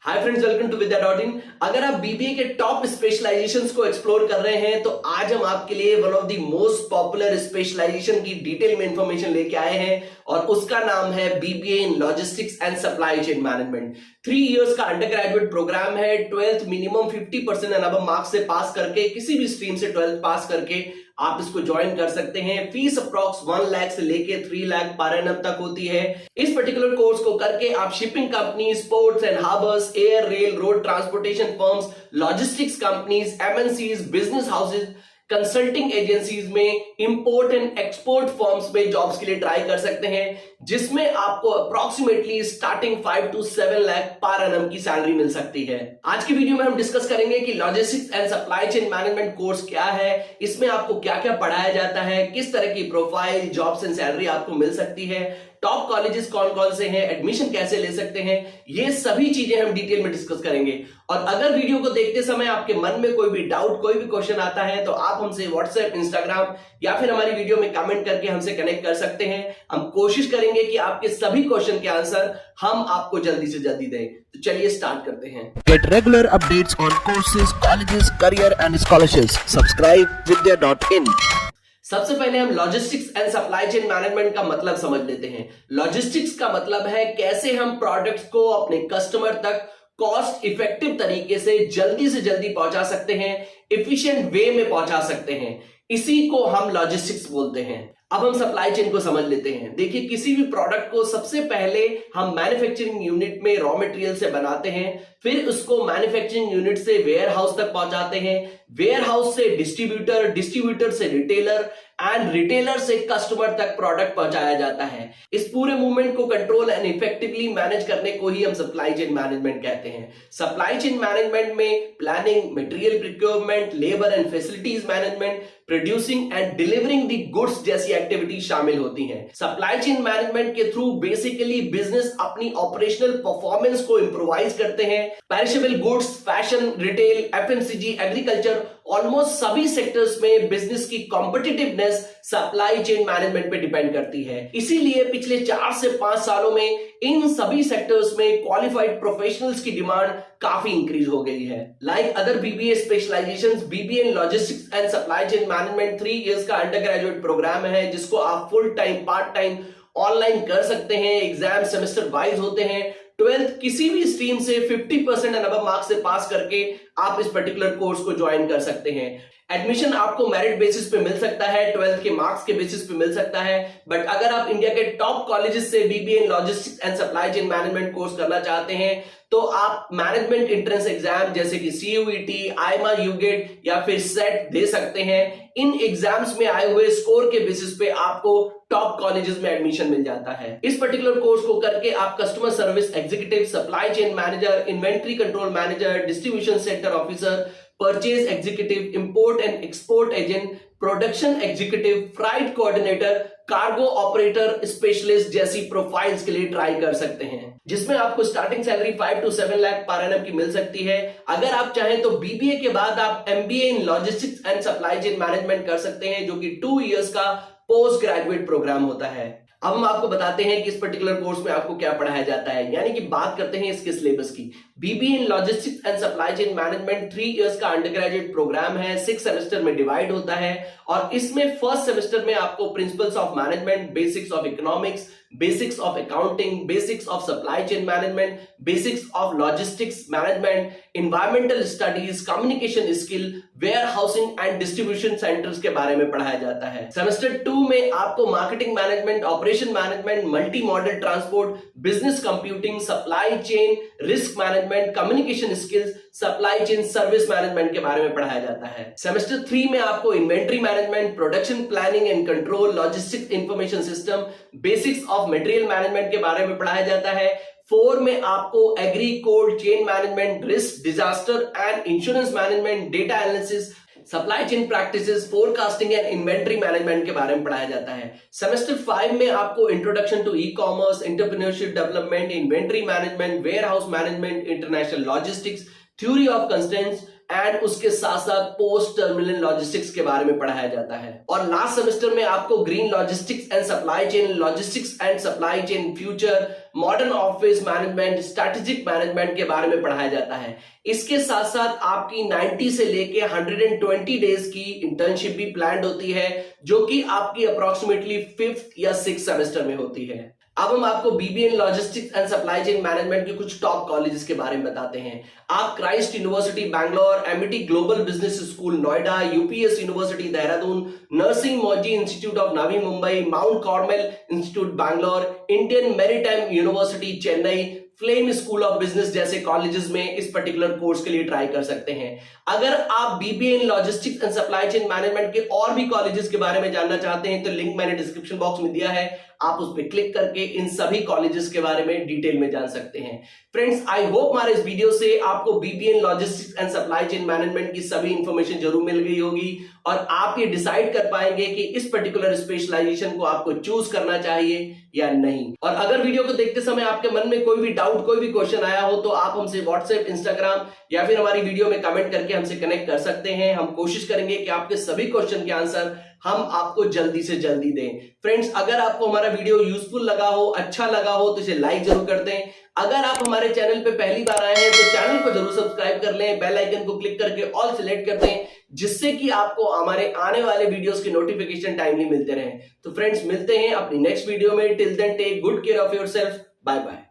Hi friends, welcome to विद्या.इन। अगर आप बीबीए के टॉप स्पेशलाइजेशंस को एक्सप्लोर कर रहे हैं तो आज हम आपके लिए one of the most popular specialization की डिटेल में इंफॉर्मेशन लेके आए हैं और उसका नाम है BBA in logistics and supply chain management. 3 years का अंडर ग्रेजुएट प्रोग्राम है। 12th minimum 50% and above marks से पास करके, किसी भी स्ट्रीम से 12th पास करके आप इसको ज्वाइन कर सकते हैं। फीस अप्रॉक्स 1 लाख से लेके 3 लाख पर एनम तक होती है। इस पर्टिकुलर कोर्स को करके आप shipping company, ports and harbours, air, rail, road transportation firms, logistics companies, MNCs, business houses, consulting agencies में, इंपोर्ट एंड एक्सपोर्ट फर्म्स में जॉब्स के लिए ट्राई कर सकते हैं, जिसमें आपको approximately starting 5 to 7 lakh per annum की सैलरी मिल सकती है। आज की वीडियो में हम डिस्कस करेंगे कि logistics and supply chain management course क्या है, इसमें आपको क्या क्या पढ़ाया जाता है, किस तरह की प्रोफाइल, जॉब्स एंड सैलरी आपको मिल सकती है, टॉप कॉलेजेस कौन कौन से हैं, एडमिशन कैसे ले सकते हैं, ये सभी चीजें हम डिटेल में डिस्कस करेंगे। और अगर वीडियो को देखते समय आपके मन में कोई भी डाउट, कोई भी क्वेश्चन आता है तो आप हमसे व्हाट्सएप, इंस्टाग्राम या फिर हमारी वीडियो में कमेंट करके हमसे कनेक्ट कर सकते हैं। हम कोशिश करेंगे कि आपके सभी क्वेश्चन के आंसर हम आपको जल्दी से जल्दी दें। तो चलिए स्टार्ट करते हैं। Get regular updates on courses, colleges, career and scholarships. Subscribe vidya.in. सबसे पहले हम logistics and supply chain management का मतलब समझ लेते हैं। लॉजिस्टिक्स का मतलब है कैसे हम प्रोडक्ट्स को अपने कस्टमर तक कॉस्ट इफेक्टिव तरीके से जल्दी पहुंचा सकते हैं, एफिशिएंट वे में पहुंचा सकते हैं। इसी को हम लॉजिस्टिक्स बोलते हैं। अब हम सप्लाई चेन को समझ लेते हैं। देखिए, किसी भी प्रोडक्ट को सबसे पहले हम मैन्युफैक्चरिंग यूनिट में रॉ मटेरियल से बनाते हैं, फिर उसको मैन्युफैक्चरिंग यूनिट से वेयर हाउस तक पहुंचाते हैं, वेयर हाउस से डिस्ट्रीब्यूटर, डिस्ट्रीब्यूटर से रिटेलर एंड रिटेलर से कस्टमर तक प्रोडक्ट पहुंचाया जाता है। इस पूरे मूवमेंट को कंट्रोल एंड इफेक्टिवली मैनेज करने को ही हम सप्लाई चेन मैनेजमेंट कहते हैं। सप्लाई चेन मैनेजमेंट में planning, material procurement, labour and facilities management, producing and delivering the goods जैसी एक्टिविटी शामिल होती हैं। सप्लाई चेन मैनेजमेंट के थ्रू बेसिकली बिजनेस अपनी ऑपरेशनल परफॉर्मेंस को इंप्रूवाइज करते हैं। Perishable goods, fashion, retail, FMCG, agriculture, almost सभी सेक्टर्स में बिजनेस की कॉम्पिटिटिवनेस सप्लाई चेन मैनेजमेंट पे डिपेंड करती है। इसीलिए पिछले 4 से 5 सालों में इन सभी सेक्टर्स में क्वालिफाइड प्रोफेशनल्स की डिमांड काफी इंक्रीज हो गई है। Like other BBA specialisations, BBA in logistics and supply chain management 3 years का अंडर ग्रेजुएट प्रोग्राम है, जिसको आप full time, part time, online कर सकते हैं। एग्जाम सेमेस्टर वाइज होते हैं। 12th किसी भी स्ट्रीम से 50% एंड अबव मार्क्स से पास करके आप इस पर्टिकुलर कोर्स को ज्वाइन कर सकते हैं। एडमिशन आपको मेरिट बेसिस पे मिल सकता है, 12th के मार्क्स के बेसिस पे मिल सकता है। बट अगर आप इंडिया के टॉप कॉलेजेस से BBA in logistics and supply chain management course करना चाहते हैं तो आप मैनेजमेंट एंट्रेंस एग्जाम जैसे कि सीयूईटी, आईमा, यूगेट या फिर सेट दे सकते हैं। इन एग्जाम्स में आए हुए स्कोर के बेसिस पे आपको टॉप कॉलेजेस में एडमिशन मिल जाता है। इस पर्टिकुलर कोर्स को करके आप customer service executive, supply chain manager, inventory control manager, distribution centre officer, purchase executive, import and export agent, production executive, freight coordinator, cargo operator specialist जैसी प्रोफाइल्स के लिए ट्राई कर सकते हैं, जिसमें आपको starting salary 5 to 7 lakh per annum की मिल सकती है। अगर आप चाहें तो बीबीए के बाद आप MBA in logistics and supply chain management कर सकते हैं, जो कि 2 इयर्स का पोस्ट ग्रेजुएट प्रोग्राम होता है। अब हम आपको बताते हैं कि इस पर्टिकुलर कोर्स में आपको क्या पढ़ाया जाता है, यानी कि बात करते हैं इसके सिलेबस की। BBA in logistics and supply chain management 3 years का अंडर ग्रेजुएट प्रोग्राम है। 6 सेमेस्टर में डिवाइड होता है और इसमें फर्स्ट सेमेस्टर में आपको principles of management, basics of economics, basics of accounting, basics of supply chain management, basics of logistics management, environmental studies, communication skill, warehousing and distribution centres के बारे में पढ़ाया जाता है। सेमेस्टर 2 में आपको marketing management, operation management, multi modal transport, business computing, supply chain, risk management, communication skills, supply chain service management के बारे में पढ़ाया जाता है। सेमेस्टर 3 में आपको inventory management, production planning and control, logistics information system, basics of material management के बारे में पढ़ाया जाता है। 4 में आपको agri, cold, chain management, risk, disaster and insurance management, data analysis, supply chain practices, forecasting and inventory management के बारे में पढ़ाया जाता है। सेमेस्टर 5 में आपको introduction to e commerce, entrepreneurship development, inventory management, warehouse management, international logistics, theory of constraints and उसके साथ साथ पोस्ट टर्मिनल लॉजिस्टिक्स के बारे में पढ़ाया जाता है। और लास्ट सेमेस्टर में आपको green logistics and supply chain, logistics and supply chain future, modern office management, strategic management के बारे में पढ़ाया जाता है। इसके साथ साथ आपकी 90 से लेके 120 डेज की इंटर्नशिप भी प्लान्ड होती है, जो कि आपकी अप्रोक्सीमेटली 5th या 6th सेमेस्टर में होती है। अब हम आपको BBA in logistics and supply chain management के कुछ टॉप कॉलेजेस के बारे में बताते हैं। आप Christ university Bangalore, MET global business school Noida, UPS university Dehradun, nursing Mauji institute of Navi Mumbai, mount Carmel institute Bangalore, Indian maritime university Chennai, flame school of business जैसे colleges में इस पर्टिकुलर कोर्स के लिए ट्राई कर सकते हैं। अगर आप BBA in logistics and supply chain management के और भी कॉलेजेस के बारे में जानना चाहते हैं तो लिंक मैंने डिस्क्रिप्शन बॉक्स में दिया है, आप उस पर क्लिक करके इन सभी कॉलेजेस के बारे में डिटेल में जान सकते हैं। फ्रेंड्स, आई होप हमारे इस वीडियो से आपको BBA in logistics and supply chain management की सभी इंफॉर्मेशन जरूर मिल गई होगी और आप ये डिसाइड कर पाएंगे कि इस पर्टिकुलर स्पेशलाइजेशन को आपको चूज करना चाहिए या नहीं। और अगर वीडियो को देखते समय आपके मन में कोई भी डाउट, कोई भी क्वेश्चन आया हो तो आप हमसे व्हाट्सएप, इंस्टाग्राम या फिर हमारी वीडियो में कमेंट करके हमसे कनेक्ट कर सकते हैं। हम कोशिश करेंगे कि आपके सभी क्वेश्चन के आंसर हम आपको जल्दी से जल्दी दें। फ्रेंड्स, अगर आपको हमारा वीडियो यूजफुल लगा हो, अच्छा लगा हो तो इसे लाइक जरूर कर दें। अगर आप हमारे चैनल पे पहली बार आए हैं तो चैनल को जरूर सब्सक्राइब कर लें, बेल आइकन को क्लिक करके ऑल सिलेक्ट कर दें, जिससे कि आपको हमारे आने वाले वीडियोस के नोटिफिकेशन टाइमली मिलते रहें। तो फ्रेंड्स, मिलते हैं अपनी नेक्स्ट वीडियो में। Till then take good care of yourself. Bye bye.